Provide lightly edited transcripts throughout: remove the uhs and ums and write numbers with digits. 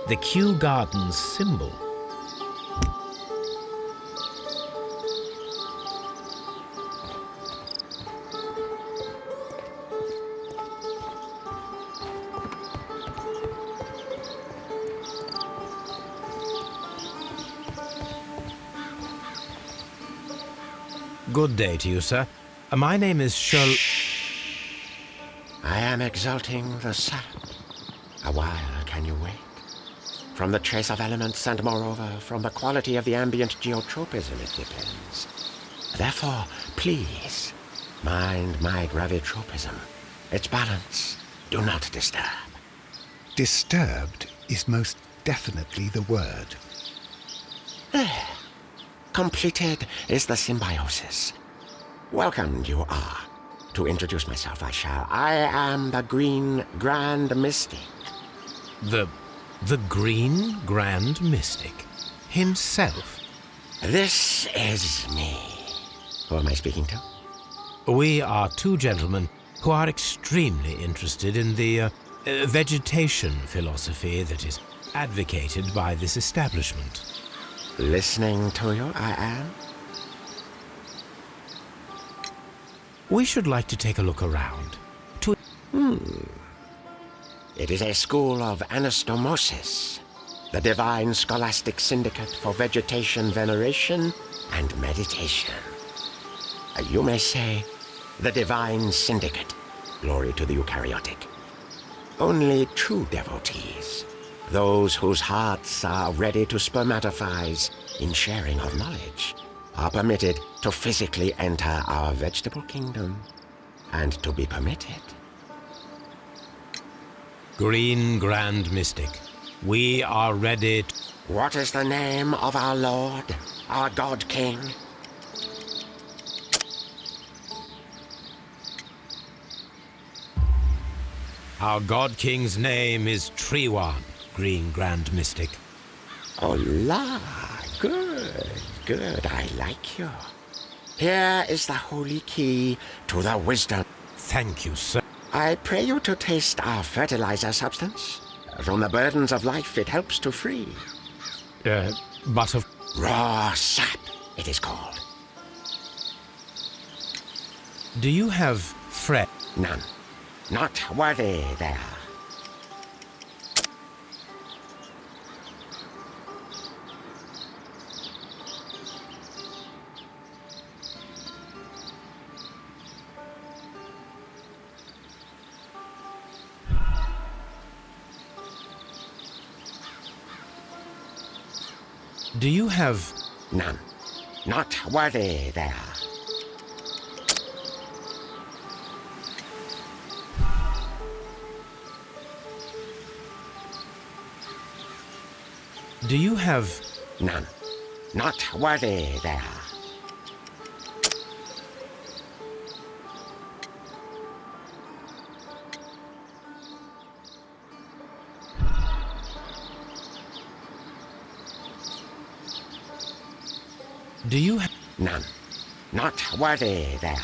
the Kew Gardens symbol. Good day to you, sir. My name is Sherlock... I am exalting the sap. A while can you wait? From the trace of elements and moreover from the quality of the ambient geotropism it depends. Therefore, please, mind my gravitropism. Its balance, do not disturb. Disturbed is most definitely the word. There. Completed is the symbiosis. Welcomed you are. To introduce myself I shall. I am the Green Grand Mystic. The Green Grand Mystic himself. This is me. Who am I speaking to? We are two gentlemen who are extremely interested in the vegetation philosophy that is advocated by this establishment. Listening to you, I am. We should like to take a look around. It is a school of anastomosis, the divine scholastic syndicate for vegetation veneration and meditation. You may say, the divine syndicate, glory to the eukaryotic. Only true devotees, those whose hearts are ready to spermatophize in sharing of knowledge, are permitted to physically enter our vegetable kingdom and to be permitted. Green Grand Mystic, we are ready to... What is the name of our Lord, our God King? Our God King's name is Treewan, Green Grand Mystic. Oh la, good, I like you. Here is the holy key to the wisdom. Thank you, sir. I pray you to taste our fertilizer substance. From the burdens of life it helps to free. But of... Raw sap, it is called. Do you have None. Not worthy there. Do you have... None. Not worthy there. Do you have... None. Not worthy there. Do you have... None. Not worthy there.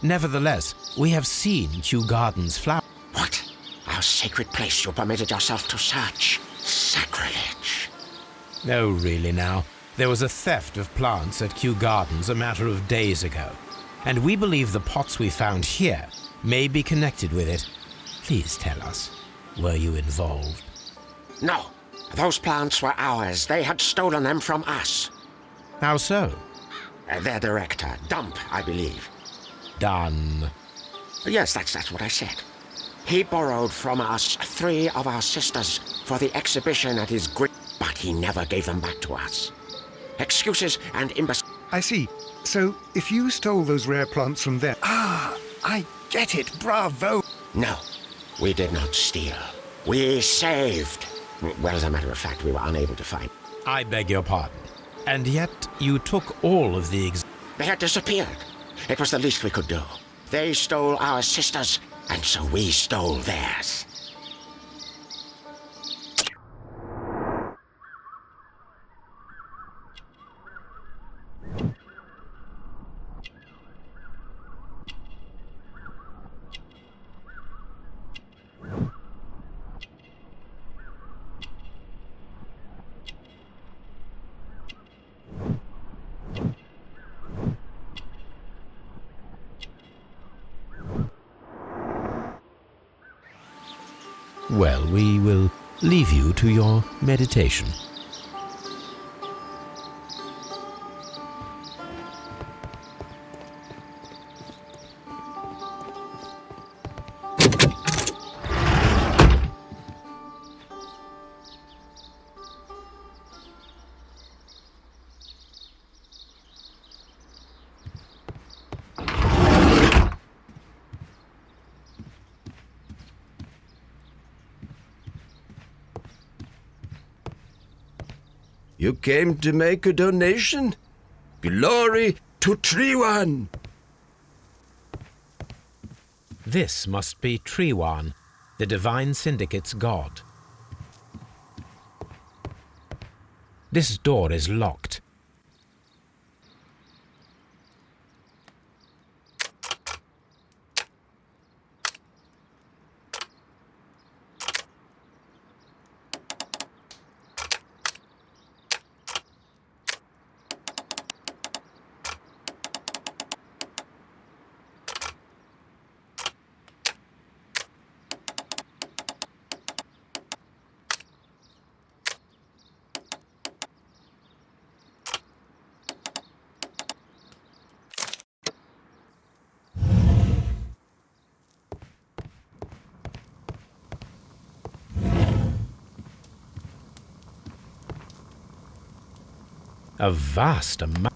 Nevertheless, we have seen Kew Gardens flower. What? Our sacred place you permitted yourself to search. Sacrilege. No, really now. There was a theft of plants at Kew Gardens a matter of days ago, and we believe the pots we found here may be connected with it. Please tell us, were you involved? No. Those plants were ours. They had stolen them from us. How so? Their director, Dump, I believe. Done. Yes, that's what I said. He borrowed from us 3 of our sisters for the exhibition at his great... But he never gave them back to us. Excuses and I see. So, if you stole those rare plants from them... Ah, I get it. Bravo. No, we did not steal. We saved. Well, as a matter of fact, we were unable to find... I beg your pardon. And yet you took all of the They had disappeared. It was the least we could do. They stole our sisters, and so we stole theirs. Well, we will leave you to your meditation. You came to make a donation? Glory to Triwan! This must be Triwan, the Divine Syndicate's god. This door is locked. A vast amount.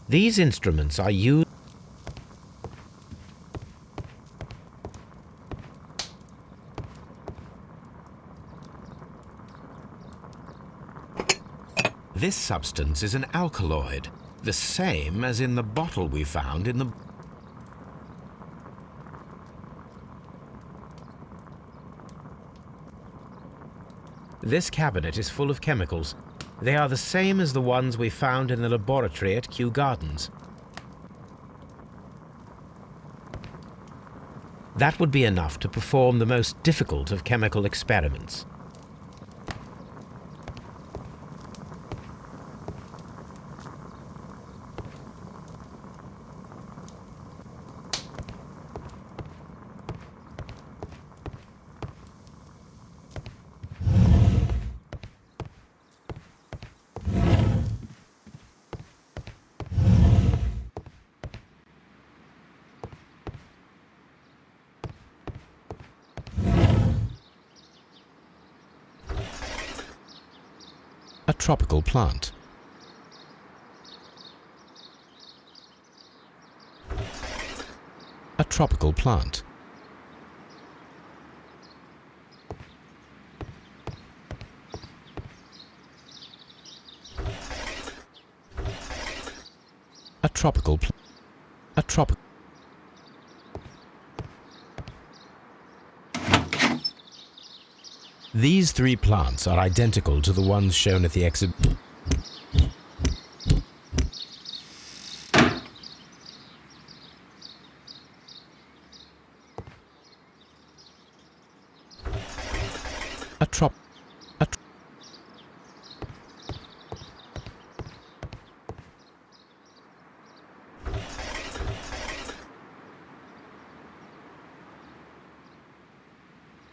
These instruments are used. This substance is an alkaloid, the same as in the bottle we found in the... This cabinet is full of chemicals. They are the same as the ones we found in the laboratory at Kew Gardens. That would be enough to perform the most difficult of chemical experiments. A tropical plant. A tropical plant. A tropical plant. A tropical. These three plants are identical to the ones shown at the exhibit.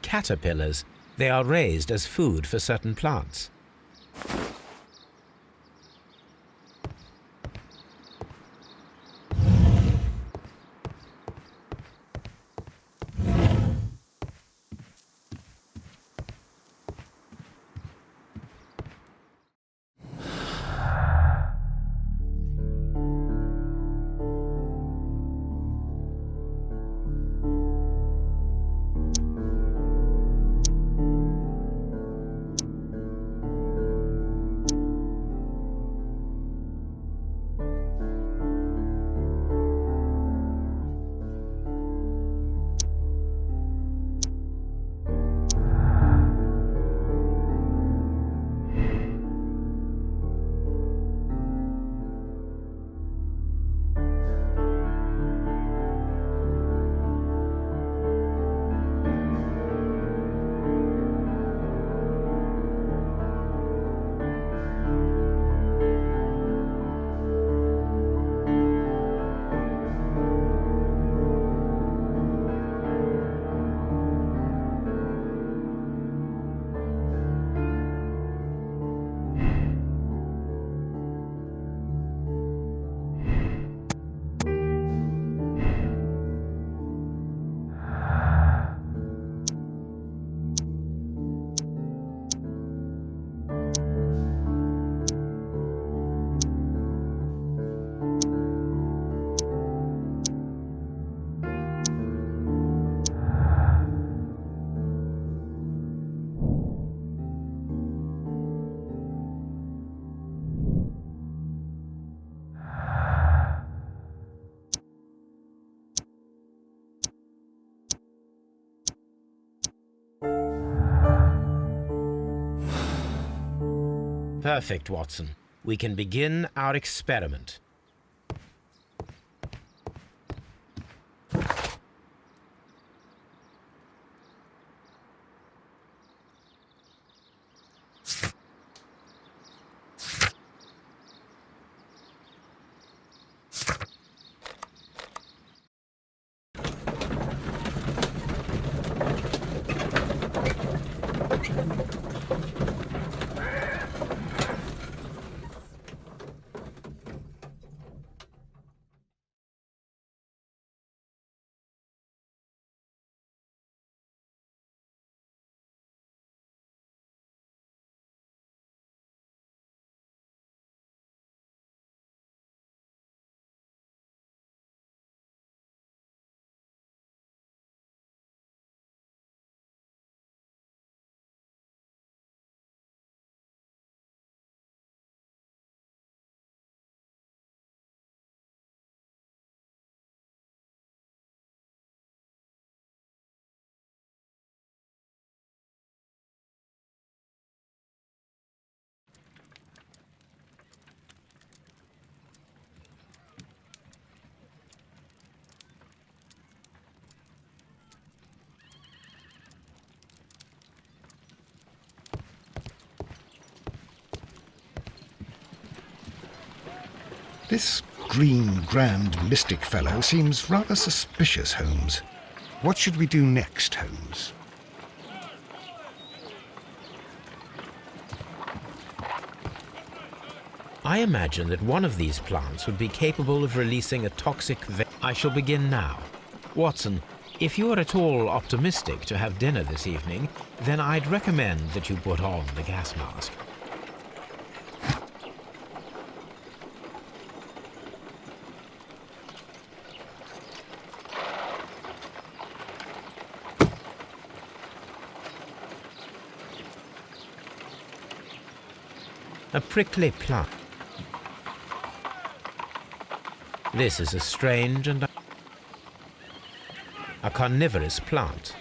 Caterpillars. They are raised as food for certain plants. Perfect, Watson. We can begin our experiment. This green, grand, mystic fellow seems rather suspicious, Holmes. What should we do next, Holmes? I imagine that one of these plants would be capable of releasing a toxic I shall begin now. Watson, if you are at all optimistic to have dinner this evening, then I'd recommend that you put on the gas mask. A prickly plant. This is a strange and a carnivorous plant.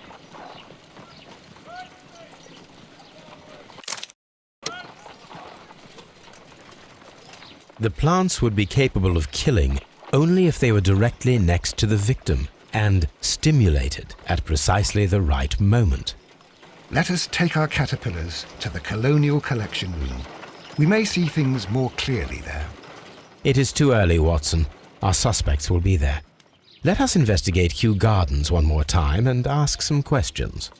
The plants would be capable of killing only if they were directly next to the victim and stimulated at precisely the right moment. Let us take our caterpillars to the Colonial Collection Room. We may see things more clearly there. It is too early, Watson. Our suspects will be there. Let us investigate Kew Gardens one more time and ask some questions.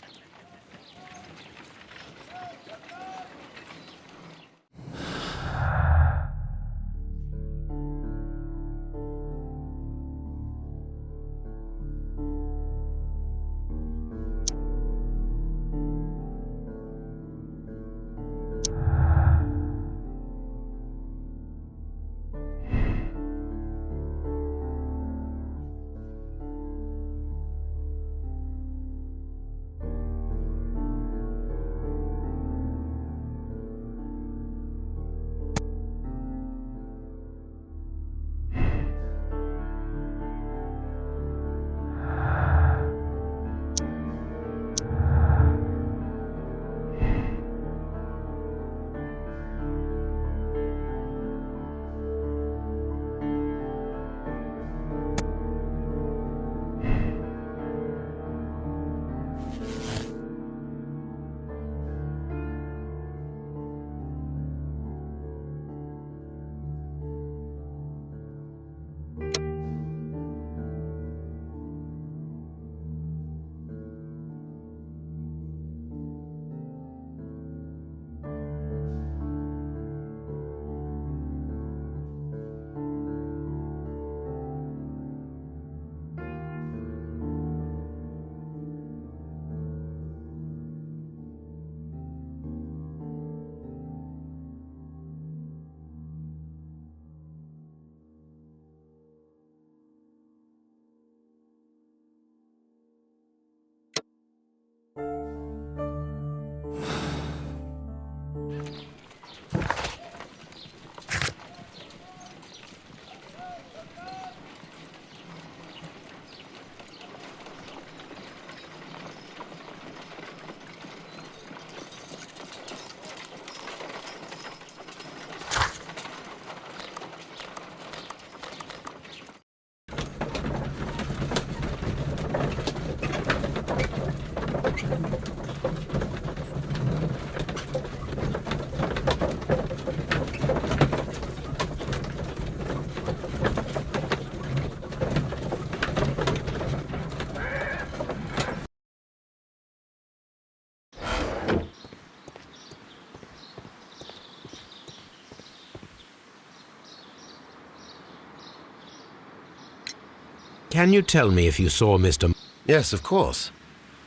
Can you tell me if you saw Mr. Yes, of course.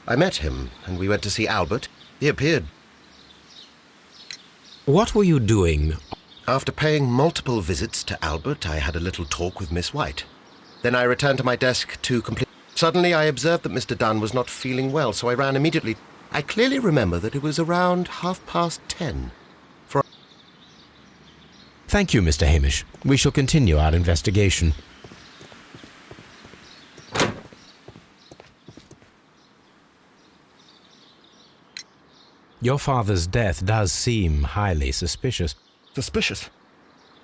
I met him, and we went to see Albert. He appeared. What were you doing? After paying multiple visits to Albert, I had a little talk with Miss White. Then I returned to my desk to complete... Suddenly, I observed that Mr. Dunn was not feeling well, so I ran immediately. I clearly remember that it was around 10:30. Thank you, Mr. Hamish. We shall continue our investigation. Your father's death does seem highly suspicious. Suspicious?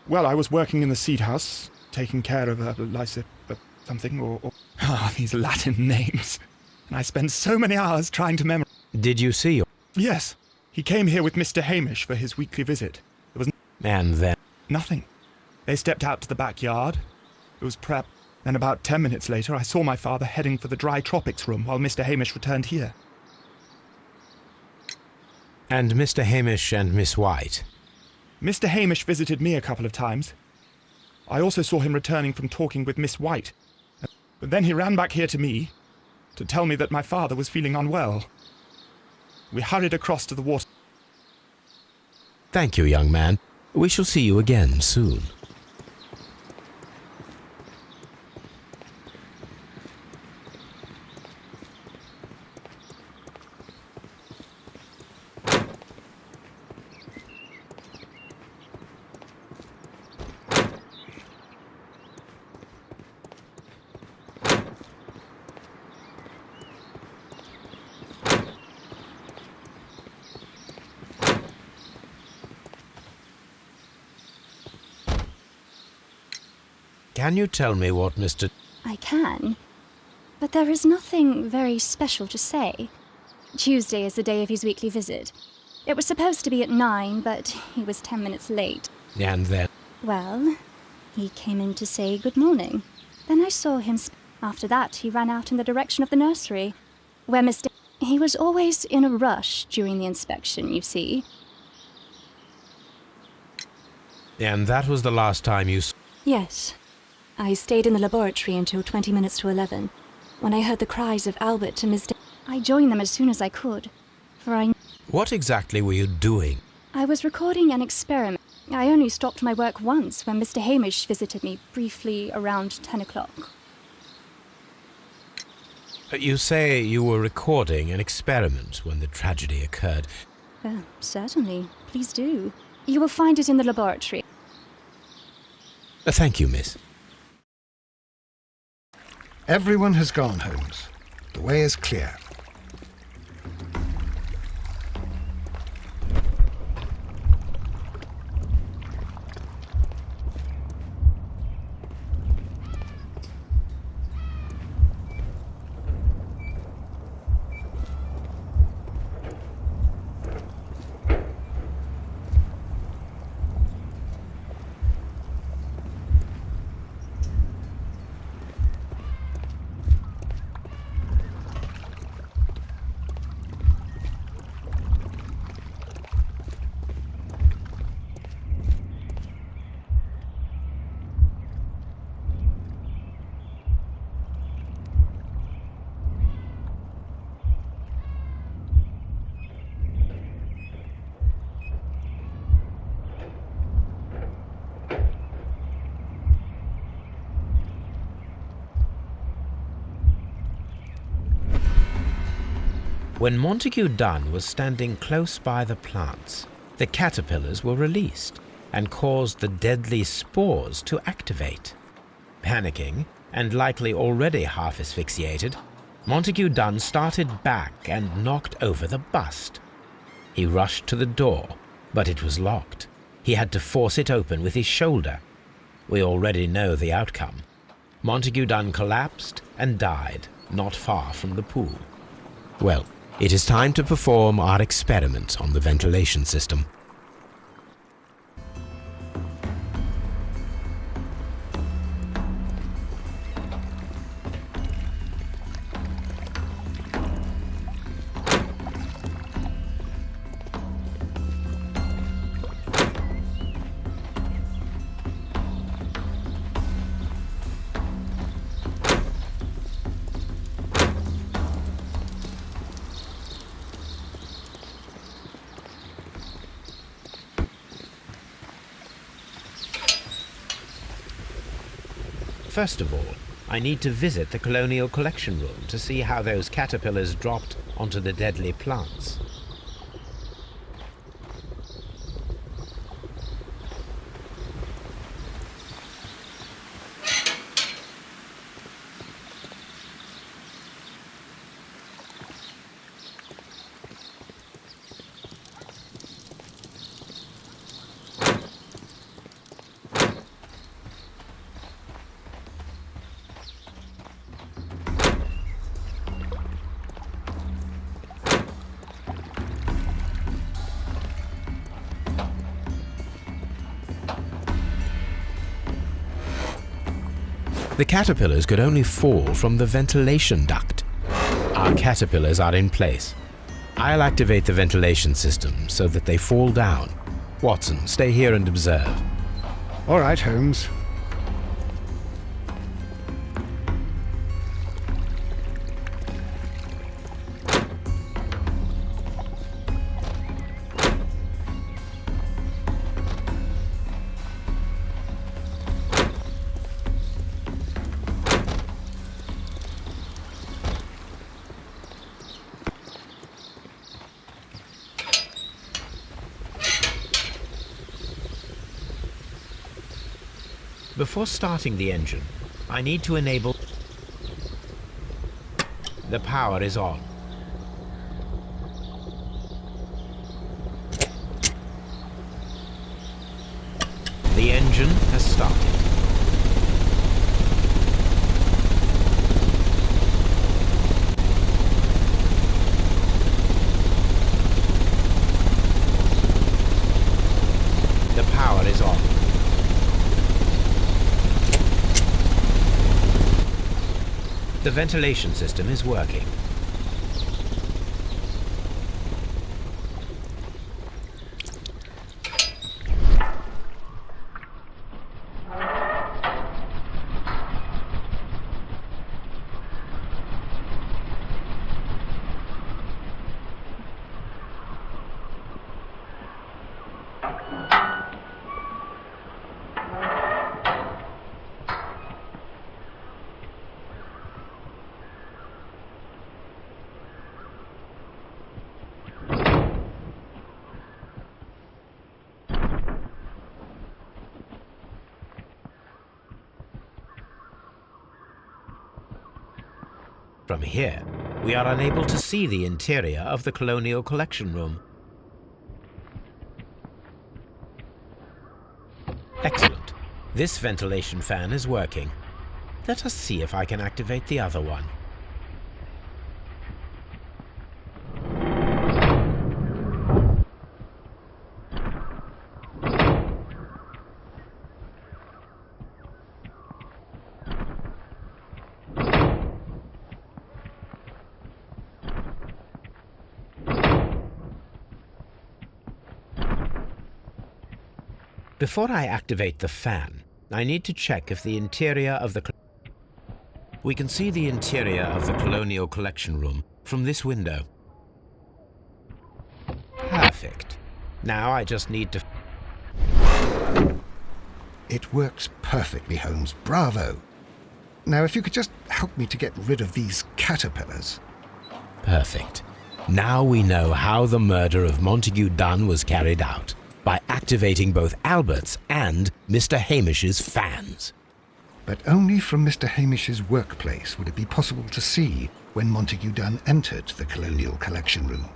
Well, I was working in the seed house, taking care of something, or these Latin names. And I spent so many hours trying to memorize. Did you see your... Yes, he came here with Mr. Hamish for his weekly visit. There was And then... nothing. They stepped out to the backyard. It was prep. Then about 10 minutes later, I saw my father heading for the dry tropics room while Mr. Hamish returned here. And Mr. Hamish and Miss White? Mr. Hamish visited me a couple of times. I also saw him returning from talking with Miss White. But then he ran back here to me to tell me that my father was feeling unwell. We hurried across to the water. Thank you, young man. We shall see you again soon. Can you tell me what Mr... I can, but there is nothing very special to say. Tuesday is the day of his weekly visit. It was supposed to be at 9, but he was 10 minutes late. And then... Well, he came in to say good morning. Then I saw him... After that, he ran out in the direction of the nursery, where Mr... He was always in a rush during the inspection, you see. And that was the last time you... Yes. I stayed in the laboratory until 20 minutes to 11, when I heard the cries of Albert and Miss... I joined them as soon as I could, for I... What exactly were you doing? I was recording an experiment. I only stopped my work once when Mr. Hamish visited me briefly around 10 o'clock. You say you were recording an experiment when the tragedy occurred. Certainly. Please do. You will find it in the laboratory. Thank you, miss. Everyone has gone, Holmes. The way is clear. When Montague Dunn was standing close by the plants, the caterpillars were released and caused the deadly spores to activate. Panicking, and likely already half asphyxiated, Montague Dunn started back and knocked over the bust. He rushed to the door, but it was locked. He had to force it open with his shoulder. We already know the outcome. Montague Dunn collapsed and died not far from the pool. Well, it is time to perform our experiment on the ventilation system. First of all, I need to visit the Colonial Collection Room to see how those caterpillars dropped onto the deadly plants. The caterpillars could only fall from the ventilation duct. Our caterpillars are in place. I'll activate the ventilation system so that they fall down. Watson, stay here and observe. All right, Holmes. Before starting the engine, I need to enable... The power is on. The engine has started. The power is on. The ventilation system is working. From here, we are unable to see the interior of the Colonial Collection Room. Excellent. This ventilation fan is working. Let us see if I can activate the other one. Before I activate the fan, I need to check if the interior of the... We can see the interior of the Colonial Collection Room from this window. Perfect. Now I just need to... It works perfectly, Holmes. Bravo. Now, if you could just help me to get rid of these caterpillars. Perfect. Now we know how the murder of Montague Dunn was carried out, by activating both Albert's and Mr. Hamish's fans. But only from Mr. Hamish's workplace would it be possible to see when Montague Dunn entered the Colonial Collection Room.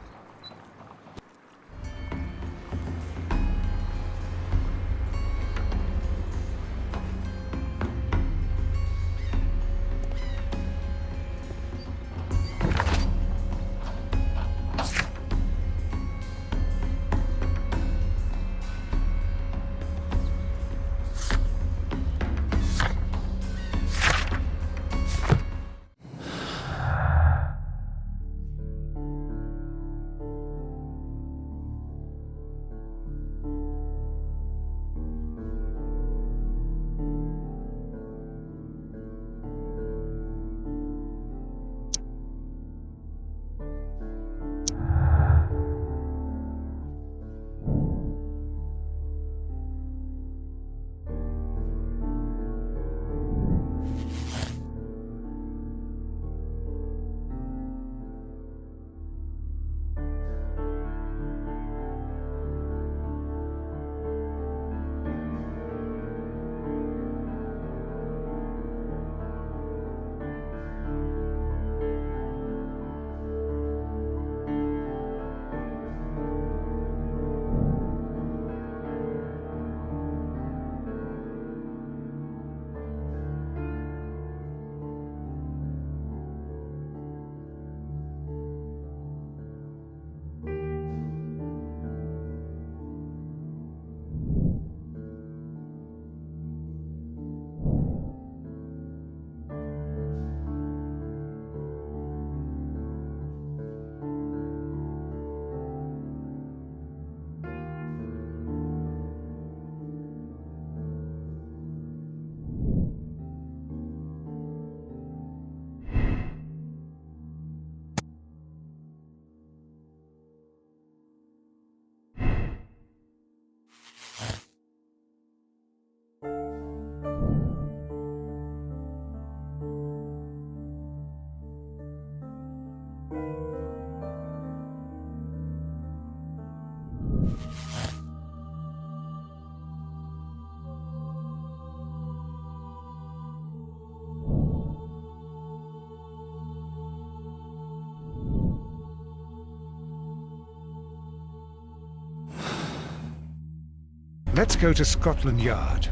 Let's go to Scotland Yard.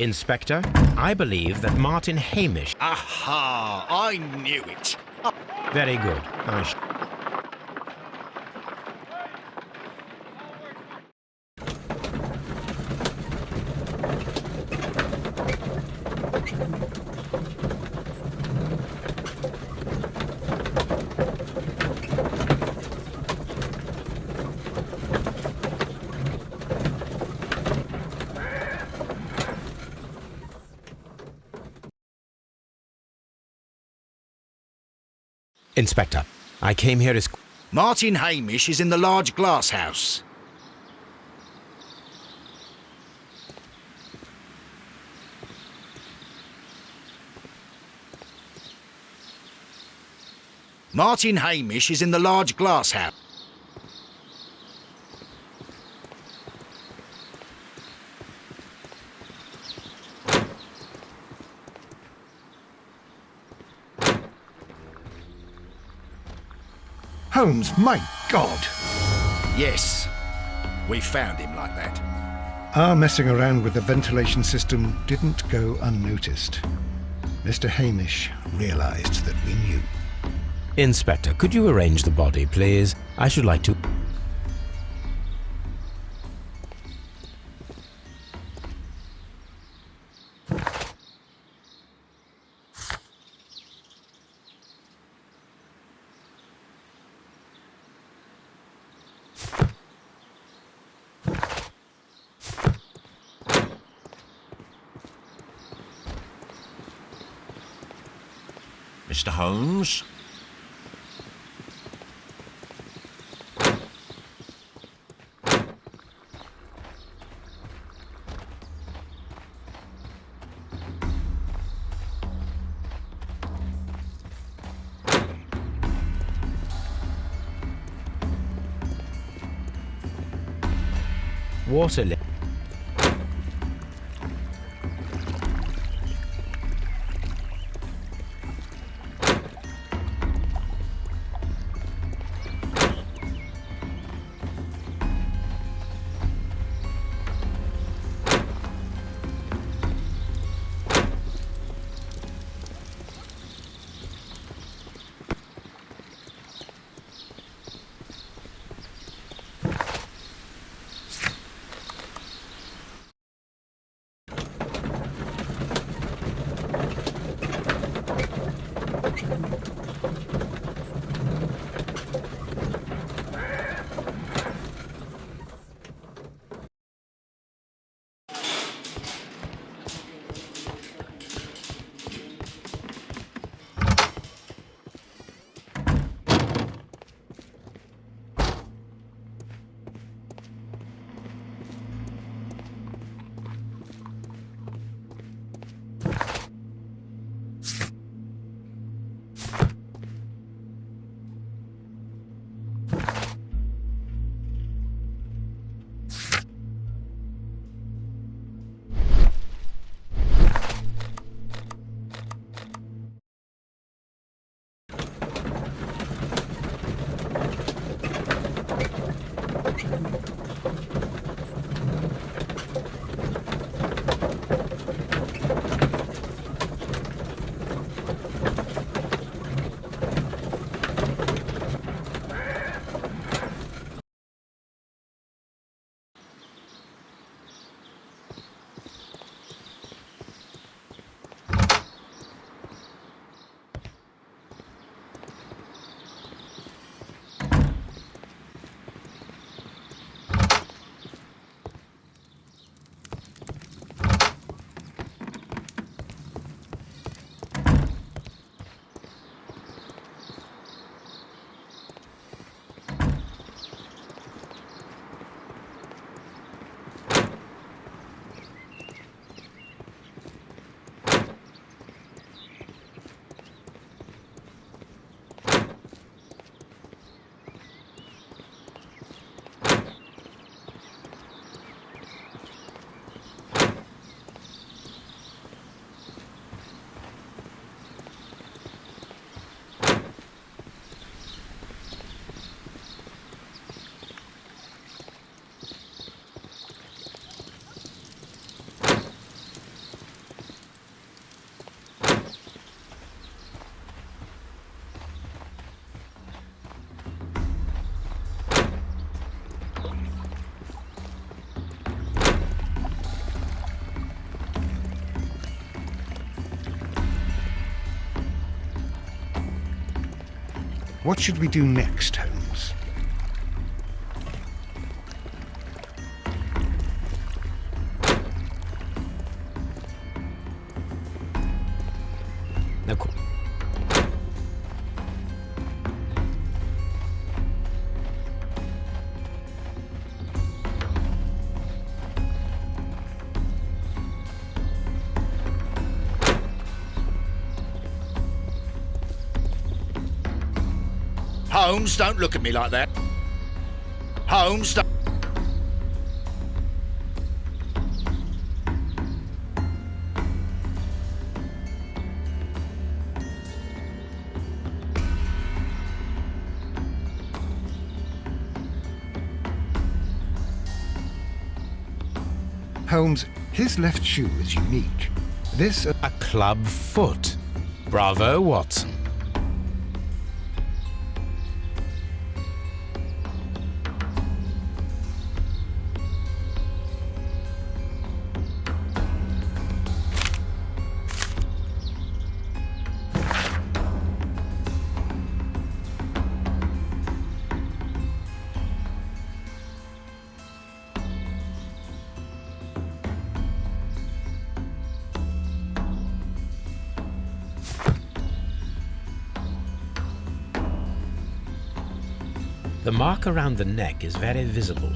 Inspector, I believe that Martin Hamish... Aha! I knew it. Very good. Inspector, I came here as... Martin Hamish is in the large glass house. Martin Hamish is in the large glass house. Holmes, my God! Yes, we found him like that. Our messing around with the ventilation system didn't go unnoticed. Mr. Hamish realized that we knew. Inspector, could you arrange the body, please? I should like to... Mr. Holmes? Water... What should we do next, Holmes? Now, Holmes, don't look at me like that. Holmes, don't... Holmes, his left shoe is unique. This... a club foot. Bravo, Watson. The mark around the neck is very visible.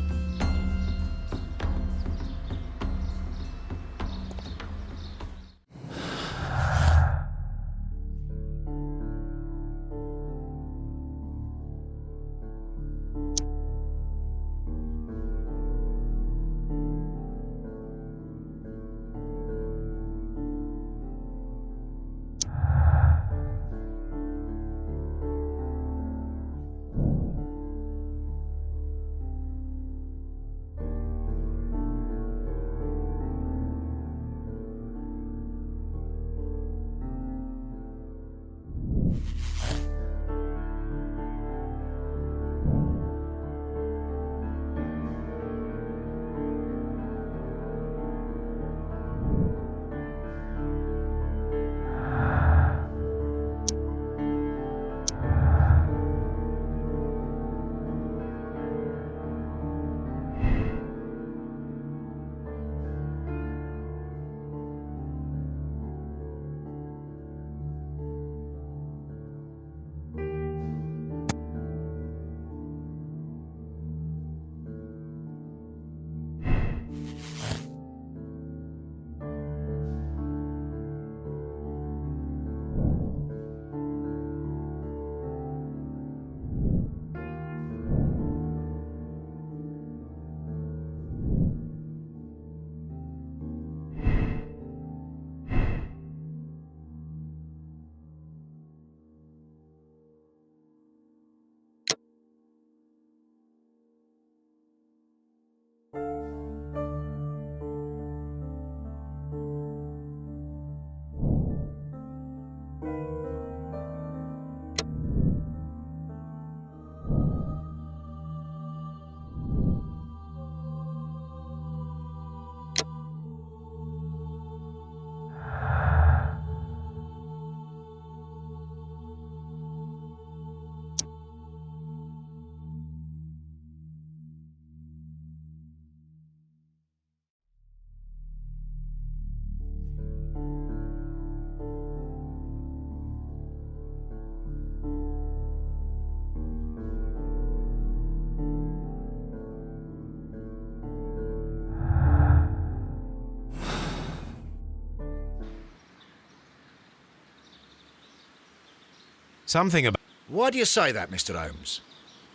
Something about... Why do you say that, Mr. Holmes?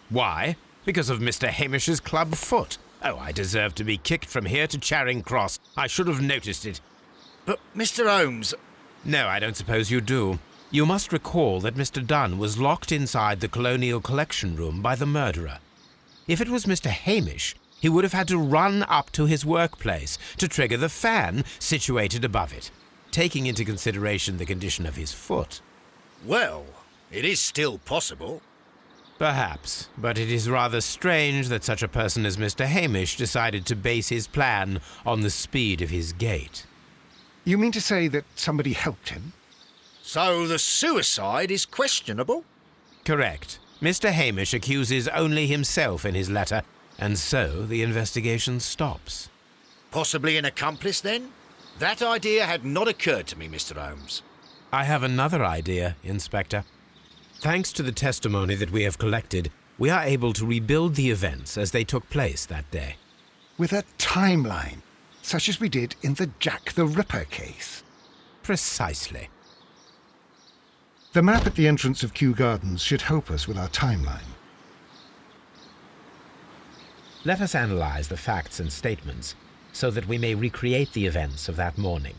Why? Because of Mr. Hamish's club foot. Oh, I deserve to be kicked from here to Charing Cross. I should have noticed it. But, Mr. Holmes... No, I don't suppose you do. You must recall that Mr. Dunn was locked inside the Colonial Collection Room by the murderer. If it was Mr. Hamish, he would have had to run up to his workplace to trigger the fan situated above it, taking into consideration the condition of his foot. Well, it is still possible. Perhaps, but it is rather strange that such a person as Mr. Hamish decided to base his plan on the speed of his gait. You mean to say that somebody helped him? So the suicide is questionable? Correct. Mr. Hamish accuses only himself in his letter, and so the investigation stops. Possibly an accomplice, then? That idea had not occurred to me, Mr. Holmes. I have another idea, Inspector. Thanks to the testimony that we have collected, we are able to rebuild the events as they took place that day. With a timeline, such as we did in the Jack the Ripper case. Precisely. The map at the entrance of Kew Gardens should help us with our timeline. Let us analyze the facts and statements so that we may recreate the events of that morning.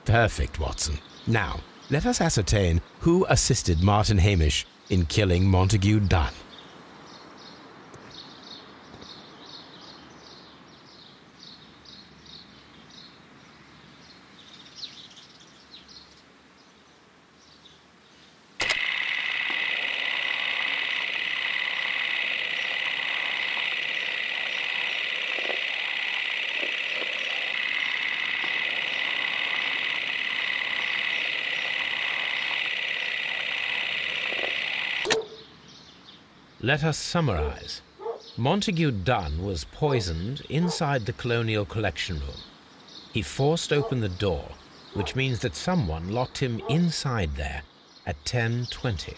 Perfect, Watson. Now, let us ascertain who assisted Martin Hamish in killing Montague Dunn. Let us summarize. Montague Dunn was poisoned inside the Colonial Collection Room. He forced open the door, which means that someone locked him inside there at 10:20.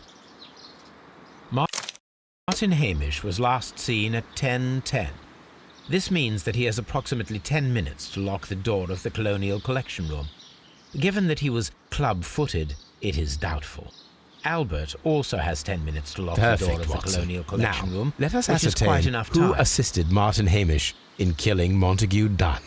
Martin Hamish was last seen at 10:10. This means that he has approximately 10 minutes to lock the door of the Colonial Collection Room. Given that he was club-footed, it is doubtful. Albert also has 10 minutes to lock the door of the Colonial Collection Room. Let us ascertain who assisted Martin Hamish in killing Montague Dunn.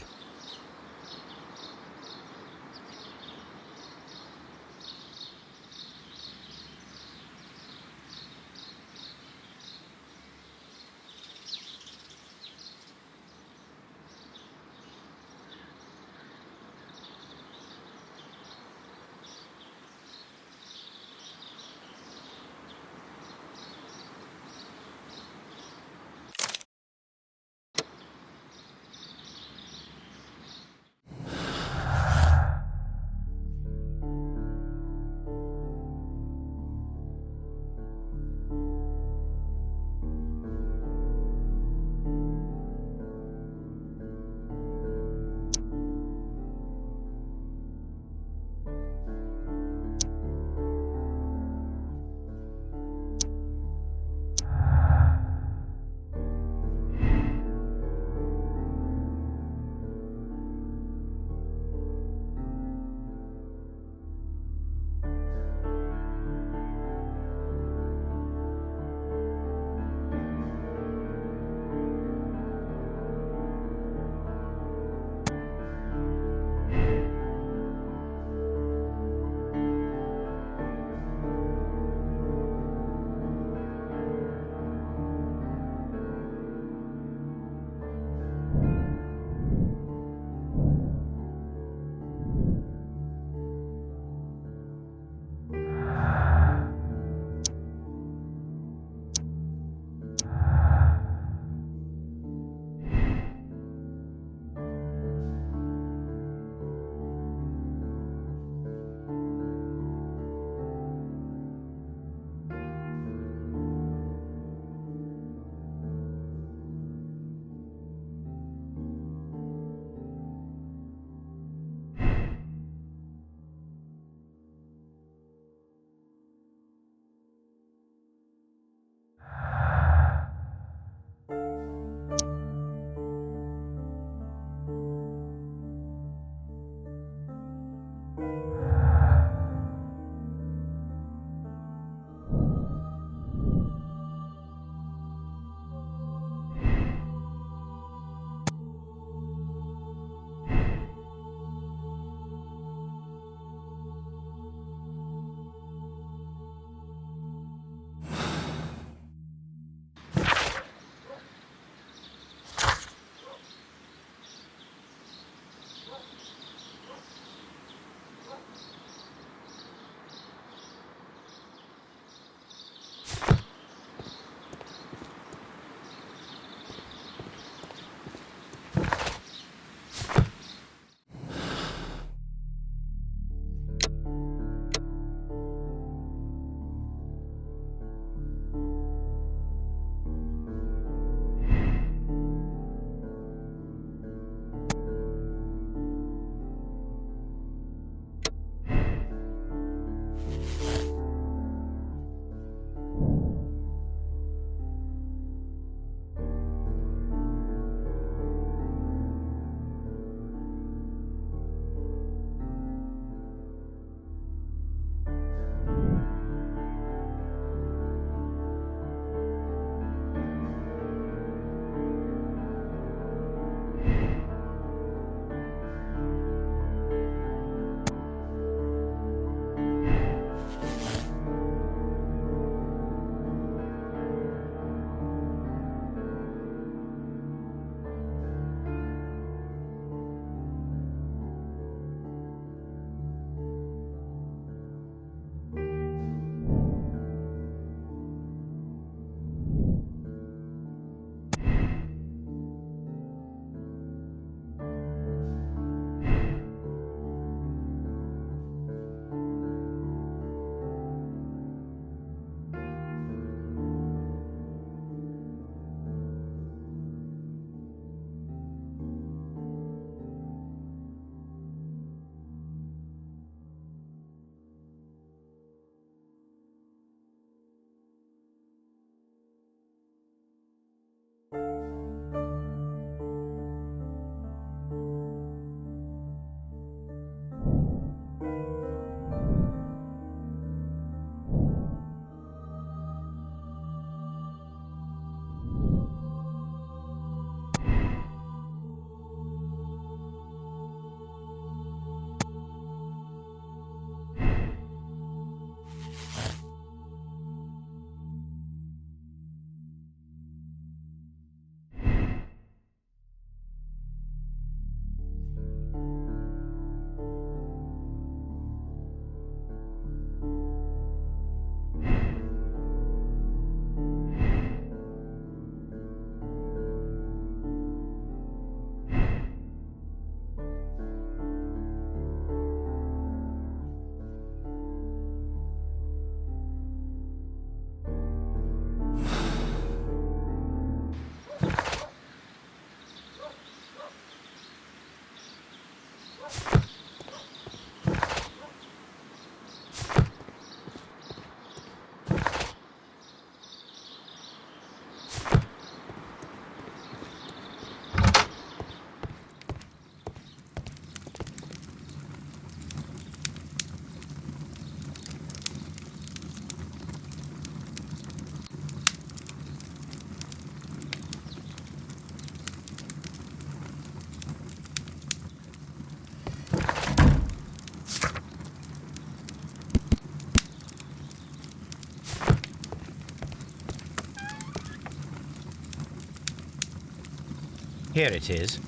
Here it is.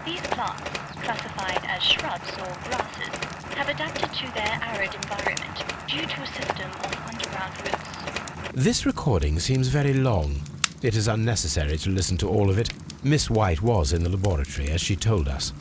These plants, classified as shrubs or grasses, have adapted to their arid environment due to a system of underground roots. This recording seems very long. It is unnecessary to listen to all of it. Miss White was in the laboratory, as she told us.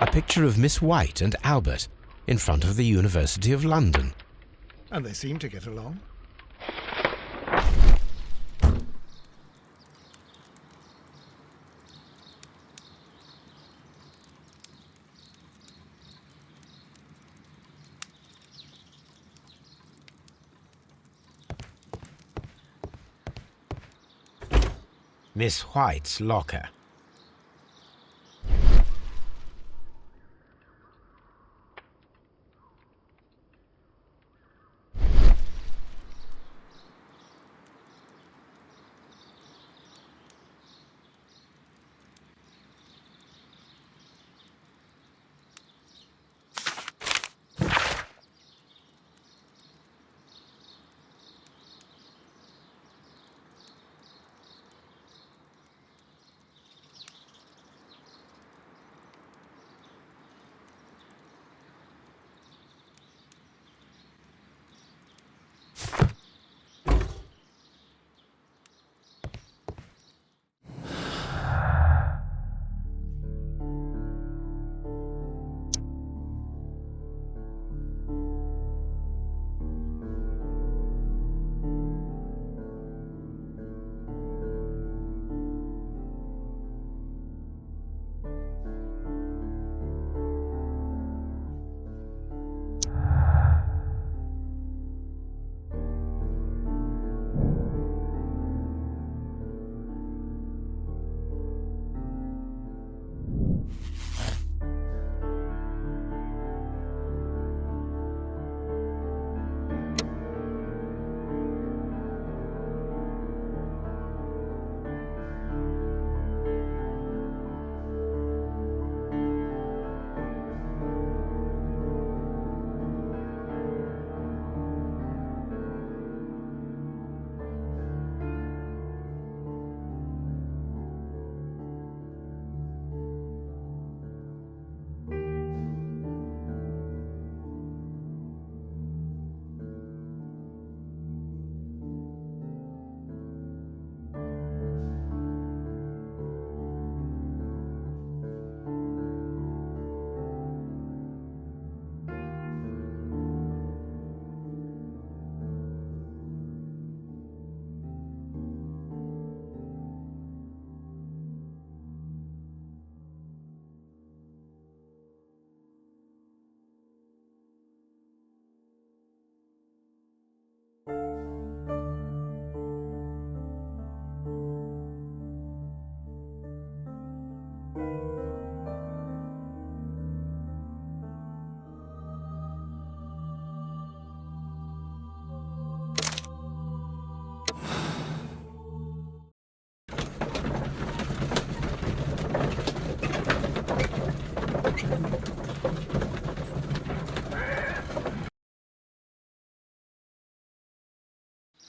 A picture of Miss White and Albert in front of the University of London. And they seem to get along. Miss White's locker.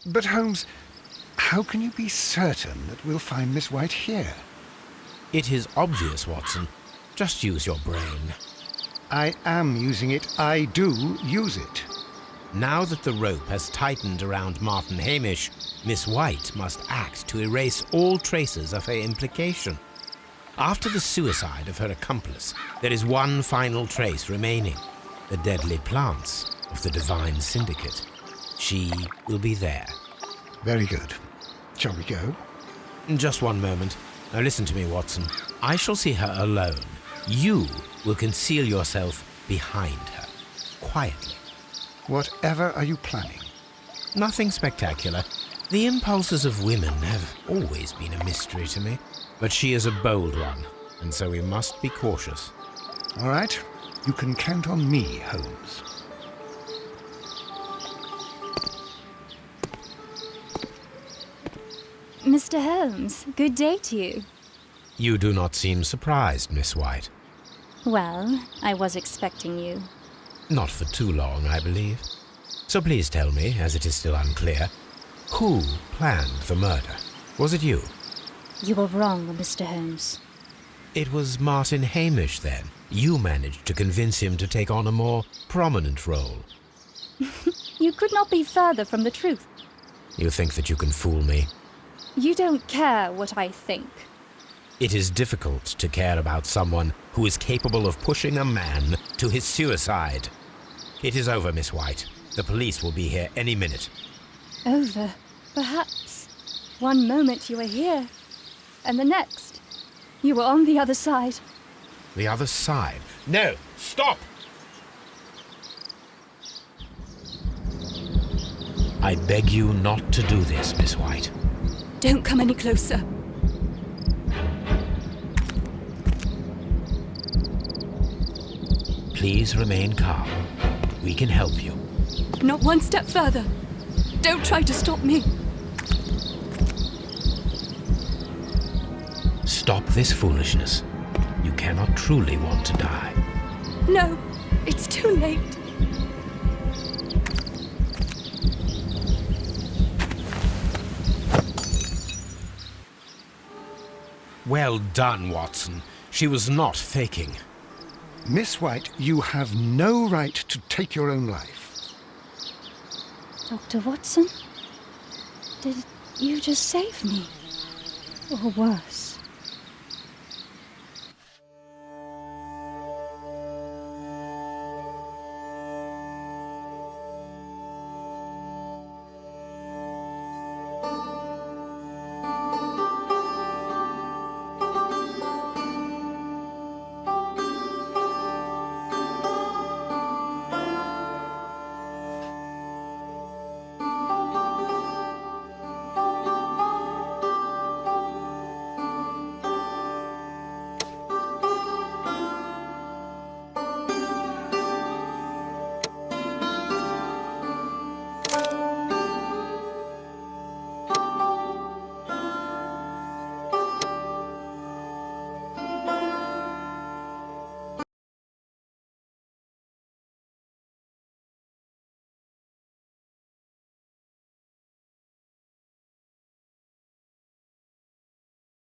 But Holmes, how can you be certain that we'll find Miss White here? It is obvious, Watson. Just use your brain. I am using it. I do use it. Now that the rope has tightened around Martin Hamish, Miss White must act to erase all traces of her implication. After the suicide of her accomplice, there is one final trace remaining. The deadly plants of the Divine Syndicate. She will be there. Very good. Shall we go? Just one moment. Now listen to me, Watson. I shall see her alone. You will conceal yourself behind her, quietly. Whatever are you planning? Nothing spectacular. The impulses of women have always been a mystery to me. But she is a bold one, and so we must be cautious. All right. You can count on me, Holmes. Mr. Holmes, good day to you. You do not seem surprised, Miss White. Well, I was expecting you. Not for too long, I believe. So please tell me, as it is still unclear, who planned the murder? Was it you? You were wrong, Mr. Holmes. It was Martin Hamish, then. You managed to convince him to take on a more prominent role. You could not be further from the truth. You think that you can fool me? You don't care what I think. It is difficult to care about someone who is capable of pushing a man to his suicide. It is over, Miss White. The police will be here any minute. Over, perhaps. One moment you were here, and the next, you were on the other side. The other side? No! Stop! I beg you not to do this, Miss White. Don't come any closer. Please remain calm. We can help you. Not one step further. Don't try to stop me. Stop this foolishness. You cannot truly want to die. No, it's too late. Well done, Watson. She was not faking. Miss White, you have no right to take your own life. Dr. Watson? Did you just save me? Or worse?